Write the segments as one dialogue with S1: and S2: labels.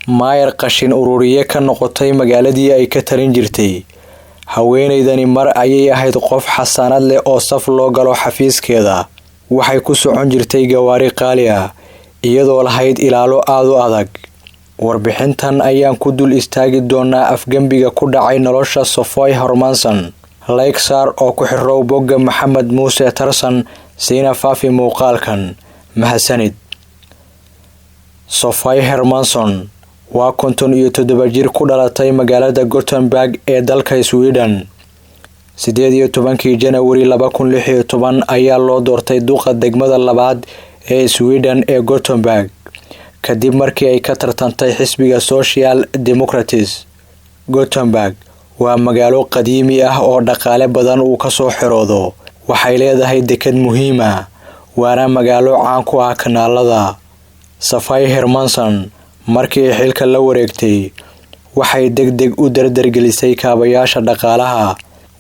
S1: maayar qashin ururiye ka noqotay magaaladii ay ka talin jirtay. Haweeneydani mar ayay ahayd qof xasaanad leh oo saf loo galo xafiiskeeda. Waxay ku socon jirtay gawaari qaali ah iyadoo lahayd ilaalo aad u adag. Warbixintan ayaan ku dul istaagi doonaa afgembiga ku dhacay nolosha Sofie hermansson. Lexar oo ku xirrow bogga Maxamed Muuse Tarsan siina faafi muuqaalkan. Mahadsanid. Sofie hermansson waa 57 jir ku dhalatay magaalada Gothenburg ee dalka Sweden. 18 January 2016 ayaa loo doortay duqa degmada labaad ee Sweden ee Gothenburg kadib markii ay ka tartantay xisbiga Social Democrats. Gothenburg waa magaalo qadiimi ah oo dhaqaale badan uu ka soo xiroodo. Waxay leedahay deked muhiim ah, waana magaalo caan ku ah kanaalada. Sofie hermansson markii ay xilka la wareegtay waxay degdeg u dardargelisay kaabayaasha dhaqaalaha,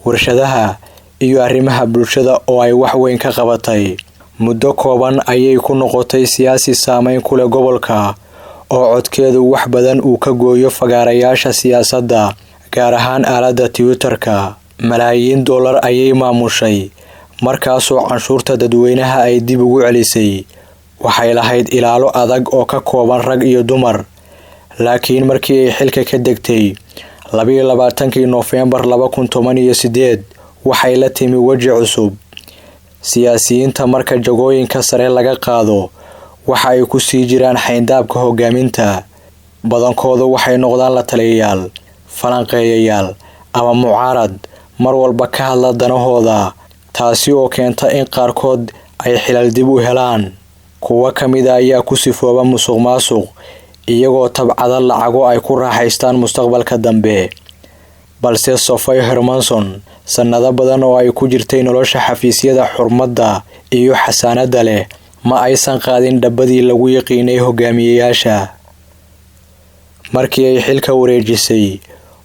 S1: warshadaha iyo arrimaha bulshada oo ay wax weyn ka qabatay. Muddo kooban ayay ku noqotay siyaasi saameyn ku leh gobolka oo codkeedu wax badan uu ka gooyo fagaarayaasha siyaasadda, gaar ahaan aaladda Twitter-ka. Malaayiin dollar ayay maamushay markaasoo canshuurta dadweynaha ay dib ugu celisay. Waxay lahayd ilaalo adag oo ka kooban rag iyo dumar. Laakiin markii ay xilka ka degtay 22 November 2018 waxay la timi waji cusub. Siyaasiyiinta marka jagooyinka sare laga qaado waxa ay ku sii jiraan xayndaabka hogaaminta. Badankoodu waxay noqdaan la taliyayaal, falanqeeyayaal ama mucaarad mar walba ka hadla danahooda, taasi oo keenta in qaarkood ay xilal dib u helaan. Kuwa kamid ah ayaa ku sifooba musuqmaasuq iyagoo tabcada lacago ay ku raaxaystaan mustaqbalka dambe. Balse Sofie hermansson sanado badan oo ay ku jirtay nolosha xafiisyada xurmadda iyo xasaanada leh ma aysan qaadin dhabadii lagu yaqiinay hogaamiyeyaasha. Markii ay xilka wareejisay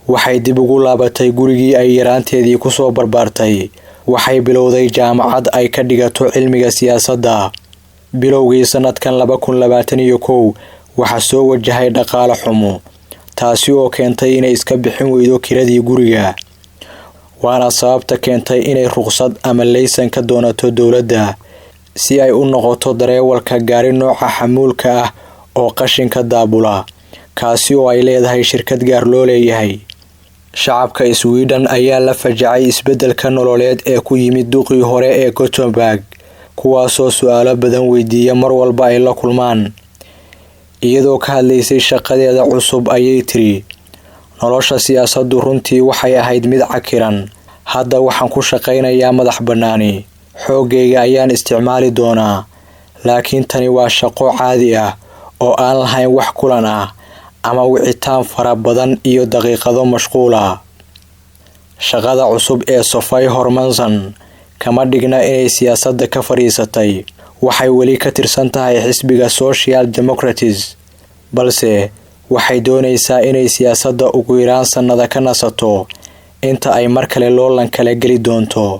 S1: waxay dib ugu laabatay gurigii ay yaraanteedii ku soo barbaartay. Waxay bilowday jaamacad ay ka dhigato cilmiga siyaasadda. Bilowgii sanadkan 2021 waxa soo wajahay dhaqaale xumo, taasi oo keentay inay iska bixin weydo kiradii guriga. Waana sababta keentay inay ruqsad ama laysan ka doonato dowladda si ay u noqoto dareewalka gaari nooca xamuulka ah oo qashinka daabula, kaasi oo ay leedahay shirkad gaar loo leeyahay. Shacabka Sweden ayaa la fajacay isbedelka nololeed ee ku yimid duqii hore ee Gothenburg, kuwaasoo su'aalo badan weydiiya mar walba ay la kulmaan. Iyadoo ka hadlaysay shaqadeeda cusub ayay tiri, nolosha siyaasaddu runtii waxay ahayd mid cakiran. Hadda waxaan ku shaqaynayaa madax bannaani, xoogayga ayaan isticmaali doonaa, laakiin tani waa shaqo caadi ah oo aan lahayn wax kulan ah ama wicitaan fara badan iyo daqiiqado mashquul ah. Shaqada cusub ee Sofie hermansson kama dhigna inay siyaasadda ka fariisatay. Waxay weli ka tirsan tahay xisbiga Social Democrats, balse waxay doonaysaa inay siyaasadda ugu yaraan sanado ka nasato inta ay mar kale loolan kala geli doonto.